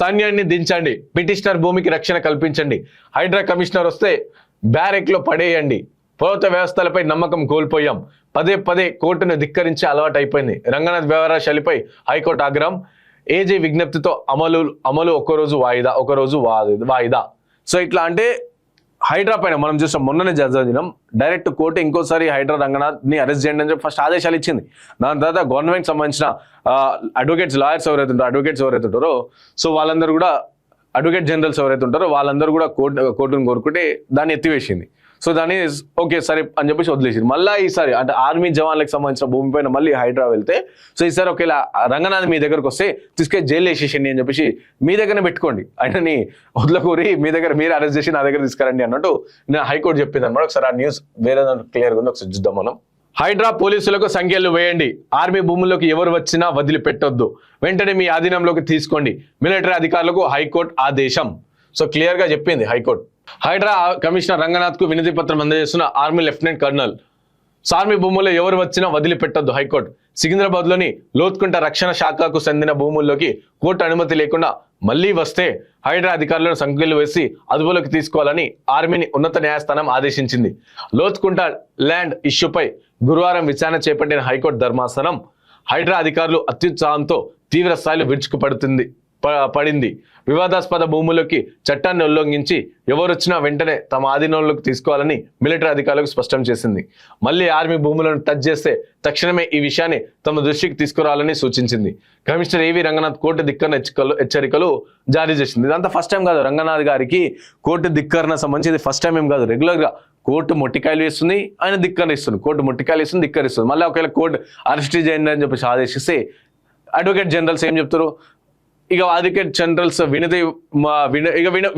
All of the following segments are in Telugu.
సైన్యాన్ని దించండి, పిటిషనర్ భూమికి రక్షణ కల్పించండి, హైడ్రా కమిషనర్ వస్తే బ్యారెక్ లో పడేయండి, ప్రభుత్వ వ్యవస్థలపై నమ్మకం కోల్పోయాం, పదే పదే కోర్టును ధిక్కరించే అలవాటు అయిపోయింది, రంగనాథ్ వ్యవహార శైలిపై హైకోర్టు ఆగ్రహం, ఏజీ విజ్ఞప్తితో అమలు ఒకరోజు వాయిదా. సో ఇట్లా అంటే హైడ్రా పైన మనం చూసాం మొన్ననే జడ్జినం డైరెక్ట్ కోర్టు ఇంకోసారి హైడ్రా రంగనాథ్ ని అరెస్ట్ చేయండి అని చెప్పి ఫస్ట్ ఆదేశాలు ఇచ్చింది. దాని తర్వాత గవర్నమెంట్ సంబంధించిన లాయర్స్ ఎవరైతే ఉంటారో సో వాళ్ళందరూ కూడా అడ్వకేట్ జనరల్స్ ఎవరైతే ఉంటారో వాళ్ళందరూ కూడా కోర్టును కోరుకుంటే దాన్ని ఎత్తివేసింది. సో దాన్ని ఓకే సరే అని చెప్పేసి వదిలేసింది. మళ్ళీ ఈసారి అంటే ఆర్మీ జవాన్లకు సంబంధించిన భూమి పైన మళ్ళీ హైడ్రా వెళ్తే సో ఈసారి ఒకేలా రంగనాథ్ మీ దగ్గరకు వస్తే తీసుకెళ్ళి జైలు వేసేసిండి అని చెప్పేసి మీ దగ్గరనే పెట్టుకోండి, ఆయనని వదలకూరి మీ దగ్గర మీరు అరెస్ట్ చేసి నా దగ్గర తీసుకురండి అన్నట్టు నేను హైకోర్టు చెప్పింది అనమాట. ఒకసారి ఆ న్యూస్ వేరే క్లియర్గా ఉంది, ఒకసారి చూద్దాం మనం. హైడ్రా పోలీసులకు సంఖ్యలు వేయండి, ఆర్మీ భూముల్లోకి ఎవరు వచ్చినా వదిలిపెట్టొద్దు, వెంటనే మీ ఆధీనంలోకి తీసుకోండి, మిలిటరీ అధికారులకు హైకోర్టు ఆదేశం. సో క్లియర్ గా చెప్పింది హైకోర్టు. హైడ్రా కమిషనర్ రంగనాథ్ కు వినతి పత్రం అందజేస్తున్న ఆర్మీ లెఫ్టినెంట్ కర్నల్. ఆర్మీ భూముల్లో ఎవరు వచ్చినా వదిలిపెట్టొద్దు హైకోర్టు. సికింద్రాబాద్ లోని లోత్కుంట రక్షణ శాఖకు చెందిన భూముల్లోకి కోర్టు అనుమతి లేకుండా మళ్లీ వస్తే హైడ్రా అధికారులను సంఖ్యలు వేసి అదుపులోకి తీసుకోవాలని ఆర్మీని ఉన్నత న్యాయస్థానం ఆదేశించింది. లోత్కుంట ల్యాండ్ ఇష్యూపై గురువారం విచారణ చేపట్టిన హైకోర్టు ధర్మాసనం హైడ్రా అధికారులు అత్యుత్సాహంతో తీవ్ర స్థాయిలో పడింది. వివాదాస్పద భూములకి చట్టాన్ని ఉల్లంఘించి ఎవరొచ్చినా వెంటనే తమ ఆధీనంలోకి తీసుకోవాలని మిలిటరీ అధికారులకు స్పష్టం చేసింది. మళ్లీ ఆర్మీ భూములను టచ్ చేస్తే తక్షణమే ఈ విషయాన్ని తమ దృష్టికి తీసుకురావాలని సూచించింది. కమిషనర్ ఏవి రంగనాథ్ కోర్టు ధిక్కరణ హెచ్చరికలు జారీ చేసింది. ఇదంతా ఫస్ట్ టైం కాదు, రంగనాథ్ గారికి కోర్టు ధిక్కరణ సంబంధించి ఫస్ట్ టైం ఏం కాదు. రెగ్యులర్ గా కోర్టు మొట్టికాయలు వేస్తుంది, ఆయన ధిక్కరిస్తుంది, కోర్టు మొట్టికాయలు వేస్తుంది, ధిక్కరిస్తుంది. మళ్ళీ ఒకవేళ కోర్టు అరెస్ట్ చేయండి అని చెప్పేసి ఆదేశిస్తే అడ్వకేట్ జనరల్స్ ఏం చెప్తారు, ఇక అడ్వకేట్ జనరల్స్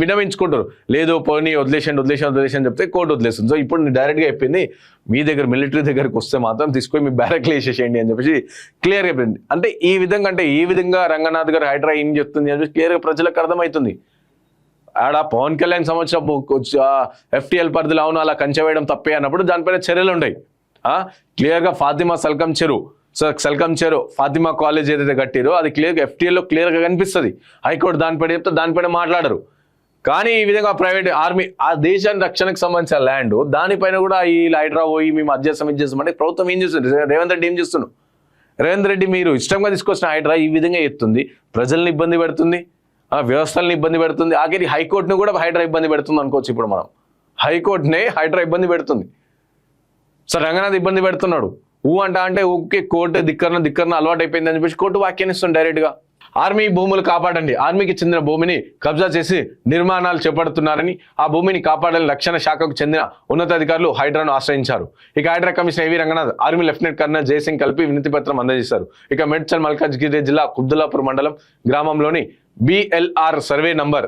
వినవించుకుంటారు, లేదు పోనీ వదిలేసాను చెప్తే కోర్టు వదిలేస్తుంది. సో ఇప్పుడు నేను డైరెక్ట్గా చెప్పింది మీ దగ్గర మిలిటరీ దగ్గరికి వస్తే మాత్రం తీసుకొని మీ బ్యారెక్లు వేసేసేయండి అని చెప్పేసి క్లియర్గా చెప్పింది. అంటే ఈ విధంగా రంగనాథ్ గారు హైడ్రా ఏం చెప్తుంది అని చెప్పి క్లియర్గా ప్రజలకు అర్థమవుతుంది. ఆడ పవన్ కళ్యాణ్ సంబంధించిన FTL పరిధిలో అవును అలా కంచె వేయడం తప్పే అన్నప్పుడు దానిపైన చర్యలు ఉన్నాయి. క్లియర్గా ఫాతిమా సల్కం చెరు ఫాతిమా కాలేజ్ ఏదైతే కట్టిరో అది క్లియర్గా FTL లో క్లియర్గా కనిపిస్తుంది. హైకోర్టు దానిపైన చెప్తే దానిపైన మాట్లాడరు. కానీ ఈ విధంగా ప్రైవేట్ ఆర్మీ ఆ దేశాన్ని రక్షణకు సంబంధించిన ల్యాండ్ దానిపైన కూడా ఈ హైడ్రా పోయి మేము అధ్యక్షం అంటే ప్రభుత్వం ఏం చేస్తుంది, రేవంత్ రెడ్డి ఏం చేస్తున్నాడు, రేవంత్ రెడ్డి మీరు ఇష్టంగా తీసుకొచ్చిన హైడ్రా ఈ విధంగా ఎత్తుంది, ప్రజల్ని ఇబ్బంది పెడుతుంది, వ్యవస్థల్ని ఇబ్బంది పెడుతుంది, ఆఖరి హైకోర్టును కూడా హైడ్రా ఇబ్బంది పెడుతుంది అనుకోవచ్చు. ఇప్పుడు మనం హైకోర్టునే హైడ్రా ఇబ్బంది పెడుతుంది. సో రంగనాథ్ ఇబ్బంది పెడుతున్నాడు అంటే ఊకే కోర్టు ధిక్కరణ అలవాటు అయిపోయింది అని చెప్పేసి కోర్టు వ్యాఖ్యానిస్తుంది డైరెక్ట్ గా. ఆర్మీ భూములు కాపాడండి, ఆర్మీకి చెందిన భూమిని కబ్జా చేసి నిర్మాణాలు చేపడుతున్నారని ఆ భూమిని కాపాడాలని రక్షణ శాఖకు చెందిన ఉన్నతాధికారులు హైడ్రాను ఆశ్రయించారు. ఇక హైడ్రా కమిషనర్ ఏవి Ranganath army lieutenant colonel Jaising కలిపి వినతి పత్రం అందజేశారు. ఇక మేడ్చల్ మల్కాజ్గిరి జిల్లా కుబ్దుల్లాపూర్ మండలం గ్రామంలోని GLR సర్వే నంబర్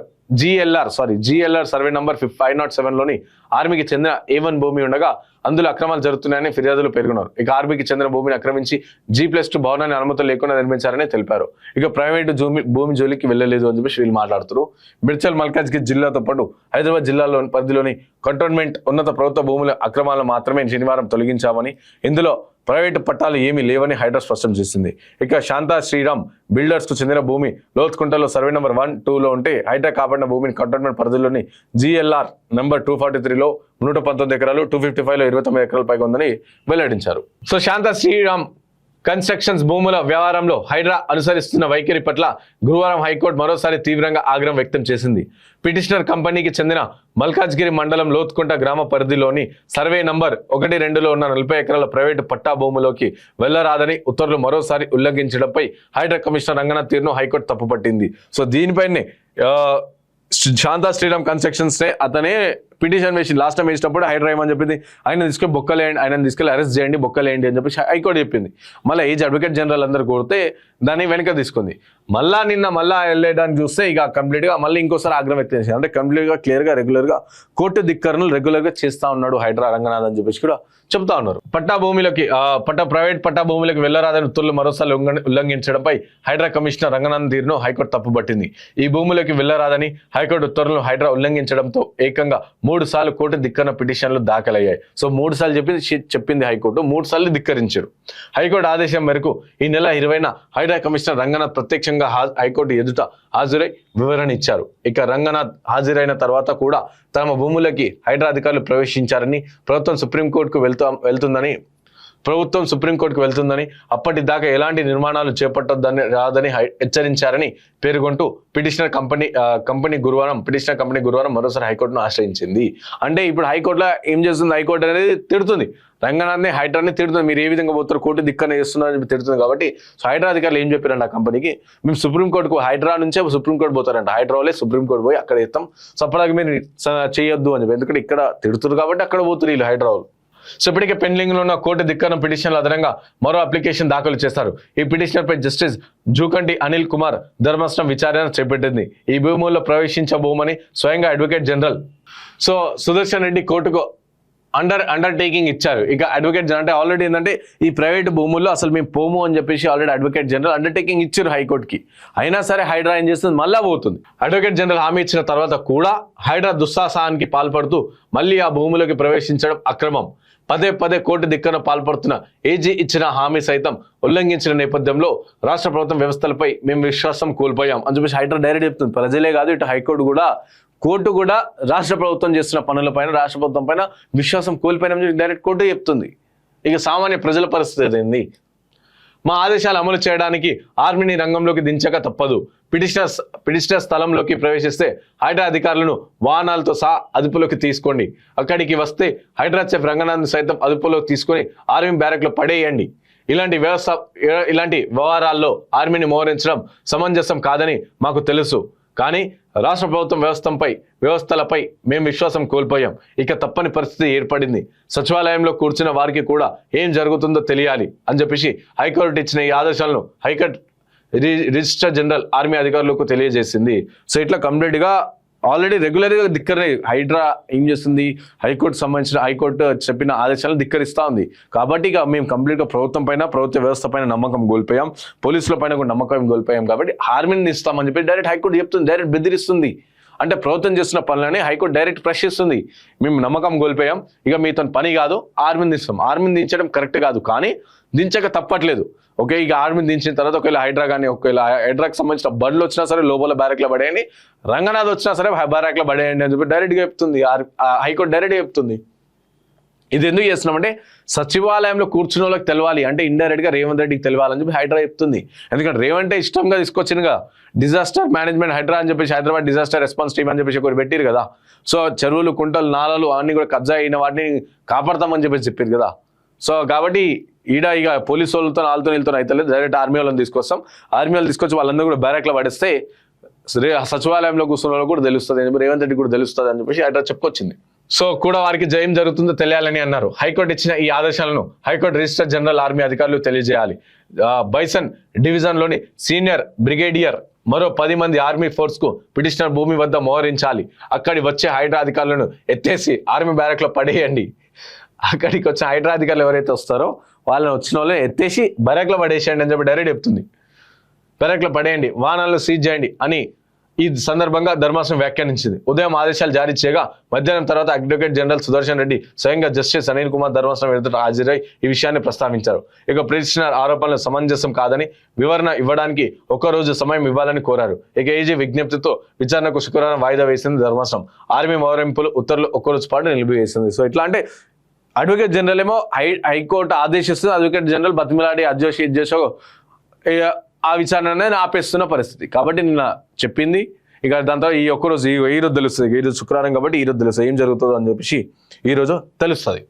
507 లోని ఆర్మీకి చెందిన A1 భూమి ఉండగా అందులో అక్రమాలు జరుగుతున్నాయని ఫిర్యాదులు పేర్కొన్నారు. ఇక ఆర్మీకి చెందిన భూమిని ఆక్రమించి G+2 భవనాన్ని అనుమతులు లేకుండా నిర్మించారని తెలిపారు. ఇక ప్రైవేటు భూమి జోలికి వెళ్ళలేదు అని చెప్పి వీళ్ళు మాట్లాడుతారు. మేడ్చల్ మల్కాజ్గిరి జిల్లాతో పాటు హైదరాబాద్ జిల్లాలో పరిధిలోని కంటోన్మెంట్ ఉన్నత ప్రభుత్వ భూముల అక్రమాలను మాత్రమే శనివారం తొలగించామని, ఇందులో ప్రైవేటు పట్టాలు ఏమీ లేవని హైడ్రా స్పష్టం చేసింది. ఇక శాంతా శ్రీరామ్ బిల్డర్స్ కు చెందిన భూమి లోత్కుంటలో సర్వే నంబర్ 1-2లో ఉంటే హైడ్రా కాపాడిన భూమిని కంటోన్మెంట్ పరిధిలోని GLR నంబర్ 243లో 119 ఎకరాలు, 255లో 29 ఎకరాల పైగా ఉందని వెల్లడించారు. సో శాంతా శ్రీరామ్ కన్స్ట్రక్షన్స్ భూముల వ్యవహారంలో హైడ్రా అనుసరిస్తున్న వైఖరి పట్ల గురువారం హైకోర్టు మరోసారి తీవ్రంగా ఆగ్రహం వ్యక్తం చేసింది. పిటిషనర్ కంపెనీకి చెందిన మల్కాజ్గిరి మండలం లోత్కుంట గ్రామ పరిధిలోని సర్వే నంబర్ 1-2లో ఉన్న 40 ఎకరాల ప్రైవేటు పట్టా భూములోకి వెళ్లరాదని ఉత్తర్వులు మరోసారి ఉల్లంఘించడంపై హైడ్రా కమిషనర్ రంగనాథ్ తీరును హైకోర్టు తప్పుపట్టింది. సో దీనిపైనే శాంతా శ్రీరామ్ కన్స్ట్రక్షన్స్ నే అతనే పిటిషన్ వేసి లాస్ట్ టైం వేసినప్పుడు హైడ్రా ఏమని చెప్పింది, ఆయన తీసుకెళ్ళి బొక్కలేయండి, ఆయన తీసుకెళ్ళి అరెస్ట్ చేయండి, బొక్కలేయండి అని చెప్పి హైకోర్టు చెప్పింది. మళ్ళీ అడ్వకేట్ జనరల్ అందరు కోరితే దాన్ని వెనక తీసుకుంది. నిన్న వెళ్ళడానికి చూస్తే ఇక కంప్లీట్ గా మళ్ళీ ఇంకోసారి ఆగ్రహం వ్యక్తం చేసింది. అంటే కంప్లీట్ గా క్లియర్ గా రెగ్యులర్ గా కోర్టు ధిక్కరణలు రెగ్యులర్ గా చేస్తా ఉన్నాడు హైడ్రా రంగనాథ్ అని చెప్పేసి కూడా చెప్తా ఉన్నారు. ప్రైవేట్ పట్టా భూములకు వెళ్లరాదని ఉత్తర్వులు మరోసారి ఉల్లంఘించడంపై హైడ్రా కమిషనర్ రంగనాథ్ తీరును హైకోర్టు తప్పుపట్టింది. ఈ భూములకి వెళ్లరాదని హైకోర్టు ఉత్తర్వులను హైడ్రా ఉల్లంఘించడంతో ఏకంగా 3 సార్లు కోర్టు ధిక్కరణ పిటిషన్లు దాఖలయ్యాయి. సో 3 సార్లు చెప్పింది హైకోర్టు, 3 సార్లు ధిక్కరించారు. హైకోర్టు ఆదేశం మేరకు ఈ నెల 20న హైడ్రా కమిషనర్ రంగనాథ్ ప్రత్యక్షంగా హైకోర్టు ఎదుట హాజరై వివరణ ఇచ్చారు. ఇక రంగనాథ్ హాజరైన తర్వాత కూడా తమ భూములకి హైడ్రా అధికారులు ప్రవేశించారని, ప్రభుత్వం సుప్రీంకోర్టుకు వెళ్తుందని అప్పటిదాకా ఎలాంటి నిర్మాణాలు చేపట్టొద్దని రాదని హెచ్చరించారని పేర్కొంటూ పిటిషనర్ కంపెనీ గురువారం మరోసారి హైకోర్టును ఆశ్రయించింది. అంటే ఇప్పుడు హైకోర్టులో ఏం చేస్తుంది, హైకోర్టు అనేది తిడుతుంది, రంగనాథ్ని హైడ్రాని తిడుతుంది, మీరు ఏ విధంగా పోతారు, కోర్టు దిక్కన చేస్తున్నారని తిడుతుంది. కాబట్టి హైడ్రా అధికారులు ఏం చెప్పారంట ఆ కంపెనీకి, మేము సుప్రీంకోర్టుకు హైడ్రా నుంచే సుప్రీంకోర్టు పోతారంట, హైడ్రా వాళ్ళే సుప్రీంకోర్టు పోయి అక్కడ ఇస్తాం, సపడాగా మీరు చేయొద్దు అని చెప్పి, ఎందుకంటే ఇక్కడ తిడుతున్నారు కాబట్టి అక్కడ పోతున్నారు వీళ్ళు హైడ్రా వాళ్ళు. సో ఇప్పటికే పెండింగ్ లో ఉన్న కోర్టు ధిక్కరణ పిటిషన్ల అదనంగా మరో అప్లికేషన్ దాఖలు చేశారు. ఈ పిటిషనర్ పై జస్టిస్ జూకంటి అనిల్ కుమార్ ధర్మాసనం విచారణ చేపట్టింది. ఈ భూముల్లో ప్రవేశించబోమని స్వయంగా advocate general so Sudarshan Reddy కోర్టుకు అండర్టేకింగ్ ఇచ్చారు. ఇక అడ్వకేట్ జనరల్ అంటే ఆల్రెడీ ఏంటంటే ఈ ప్రైవేట్ భూముల్లో అసలు మేము పోము అని చెప్పేసి ఆల్రెడీ అడ్వకేట్ జనరల్ అండర్టేకింగ్ ఇచ్చారు హైకోర్టుకి. అయినా సరే హైడ్రా ఏం చేస్తుంది, మళ్ళా పోతుంది. అడ్వకేట్ జనరల్ హామీ ఇచ్చిన తర్వాత కూడా హైడ్రా దుస్సాహసానికి పాల్పడుతూ మళ్ళీ ఆ భూములోకి ప్రవేశించడం అక్రమం. పదే కోర్టు ధిక్కరణ పాల్పడుతున్న ఏజీ ఇచ్చిన హామీ సైతం ఉల్లంఘించిన నేపథ్యంలో రాష్ట్ర ప్రభుత్వం వ్యవస్థలపై మేము విశ్వాసం కోల్పోయాం అని చెప్పేసి హైడ్రా డైరెక్ట్ చెప్తుంది. ప్రజలే కాదు, ఇటు హైకోర్టు కూడా, కోర్టు కూడా రాష్ట్ర ప్రభుత్వం చేస్తున్న పనులపైన, రాష్ట్ర ప్రభుత్వం పైన విశ్వాసం కోల్పోయినా డైరెక్ట్ కోర్టు చెప్తుంది. ఇక సామాన్య ప్రజల పరిస్థితి ఏంది, మా ఆదేశాలు అమలు చేయడానికి ఆర్మీని రంగంలోకి దించక తప్పదు. పిటిషనర్ స్థలంలోకి ప్రవేశిస్తే హైడ్రా అధికారులను వాహనాలతో సహా అదుపులోకి తీసుకోండి. అక్కడికి వస్తే హైడ్రా చీఫ్ రంగనాథ్ సైతం అదుపులోకి తీసుకొని ఆర్మీ బ్యారెక్లో పడేయండి. ఇలాంటి వ్యవహారాల్లో ఆర్మీని మోహరించడం సమంజసం కాదని మాకు తెలుసు. కానీ రాష్ట్ర ప్రభుత్వం వ్యవస్థలపై మేము విశ్వాసం కోల్పోయాం. ఇక తప్పని పరిస్థితి ఏర్పడింది. సచివాలయంలో కూర్చున్న వారికి కూడా ఏం జరుగుతుందో తెలియాలి అని చెప్పేసి హైకోర్టు ఇచ్చిన ఈ ఆదేశాలను హైకోర్టు రిజిస్ట్రార్ జనరల్ ఆర్మీ అధికారులకు తెలియజేసింది. సో ఇట్లా కంప్లీట్గా ఆల్రెడీ రెగ్యులర్గా హైడ్రా ఏం చేస్తుంది, హైకోర్టు చెప్పిన ఆదేశాలను ధిక్కరిస్తూ ఉంది. కాబట్టి ఇక మేము కంప్లీట్గా ప్రభుత్వ వ్యవస్థ పైన నమ్మకం కోల్పోయాం, పోలీసుల పైన కూడా నమ్మకం కోల్పోయాం. కాబట్టి ఆర్మీని ఇస్తామని చెప్పి డైరెక్ట్ హైకోర్టు చెప్తుంది, డైరెక్ట్ బెదిరిస్తుంది. అంటే ప్రభుత్వం చేస్తున్న పనులని హైకోర్టు డైరెక్ట్ ప్రశ్నిస్తుంది. మేము నమ్మకం కోల్పోయాం, ఇక మీతో పని కాదు, ఆర్మీని ఇస్తాం. ఆర్మీని దించడం కరెక్ట్ కాదు, కానీ దించక తప్పట్లేదు. ఓకే, ఇక ఆర్మీని దించిన తర్వాత ఒకవేళ హైడ్రా కానీ హైడ్రాకి సంబంధించిన బండ్లు వచ్చినా సరే లోపల బ్యారెక్లో పడేయండి, రంగనాథ్ వచ్చినా సరే బ్యారెక్లో పడేయండి అని చెప్పి డైరెక్ట్గా చెప్తుంది హైకోర్టు. డైరెక్ట్గా చెప్తుంది. ఇది ఎందుకు చేస్తున్నామంటే సచివాలయంలో కూర్చున్న వాళ్ళకి తెలవాలి, అంటే ఇండైరెక్ట్గా రేవంత్ రెడ్డికి తెలవాలని చెప్పి హైడ్రా చెప్తుంది. ఎందుకంటే రేవంత్ ఇష్టంగా తీసుకొచ్చినగా డిజాస్టర్ మేనేజ్మెంట్ హైడ్రా అని చెప్పేసి హైదరాబాద్ డిజాస్టర్ రెస్పాన్స్ టీమ్ అని చెప్పేసి ఒకటి పెట్టారు కదా. సో చెరువులు, కుంటలు, నాలలు అన్ని కూడా కబ్జా అయిన వాటిని కాపాడతామని చెప్పేసి చెప్పారు కదా. సో కాబట్టి ఇక పోలీసు వాళ్ళతో వీళ్ళతో అయితే డైరెక్ట్ ఆర్మీ వాళ్ళని తీసుకొస్తాం. ఆర్మీ వాళ్ళు తీసుకొచ్చి వాళ్ళందరూ కూడా బ్యారెక్లో పడిస్తే సచివాలయంలో కూర్చున్న వాళ్ళకి కూడా తెలుస్తుంది, రేవంత్ రెడ్డి కూడా తెలుస్తుంది అని చెప్పేసి హైడ్రా చెప్పుకొచ్చింది. సో కూడా వారికి జయం జరుగుతుందో తెలియాలని అన్నారు. హైకోర్టు ఇచ్చిన ఈ ఆదేశాలను హైకోర్టు రిజిస్టర్ జనరల్ ఆర్మీ అధికారులు తెలియజేయాలి. బైసన్ డివిజన్లోని సీనియర్ బ్రిగేడియర్ మరో 10 మంది ఆర్మీ ఫోర్స్కు పిటిషనర్ భూమి వద్ద మోహరించాలి. అక్కడి వచ్చే హైడ్రా అధికారులను ఎత్తేసి ఆర్మీ బ్యారెక్లో పడేయండి. అక్కడికి వచ్చే హైడ్రా అధికారులు ఎవరైతే వస్తారో వాళ్ళని వచ్చిన వాళ్ళని ఎత్తేసి బ్యారెక్లో పడేసేయండి అని చెప్పి డైరెక్ట్ చెప్తుంది. బ్యారెక్లో పడేయండి, వాహనాలను సీజ్ చేయండి అని ఈ సందర్భంగా ధర్మాసనం వ్యాఖ్యానించింది. ఉదయం ఆదేశాలు జారీ చేయగా మధ్యాహ్నం తర్వాత అడ్వకేట్ జనరల్ సుదర్శన్ రెడ్డి స్వయంగా జస్టిస్ అనిల్ కుమార్ ధర్మాసనం ఎదుట హాజరై ఈ విషయాన్ని ప్రస్తావించారు. ఇక పిటిషనర్ ఆరోపణలు సమంజసం కాదని వివరణ ఇవ్వడానికి 1 రోజు సమయం ఇవ్వాలని కోరారు. ఇక ఏజీ విజ్ఞప్తితో విచారణకు శుక్రవారం వాయిదా వేసింది ధర్మాసనం. ఆర్మీ మోహరింపులు ఉత్తర్వులు 1 రోజు పాటు నిలిపివేసింది. సో ఇట్లా అంటే అడ్వకేట్ జనరల్ ఏమో హైకోర్టు ఆదేశిస్తుంది, అడ్వకేట్ జనరల్ బతిమిలాడి అధ్యక్ష ఇచ్చేసో ఆ విచారణ ఆపేస్తున్న పరిస్థితి. కాబట్టి నిన్న చెప్పింది, ఇక దాంతో ఈ ఒక్కరోజు ఈ రోజు తెలుస్తుంది. ఈరోజు శుక్రవారం కాబట్టి ఈరోజు తెలుస్తుంది ఏం జరుగుతుందో అని చెప్పేసి ఈరోజు తెలుస్తుంది.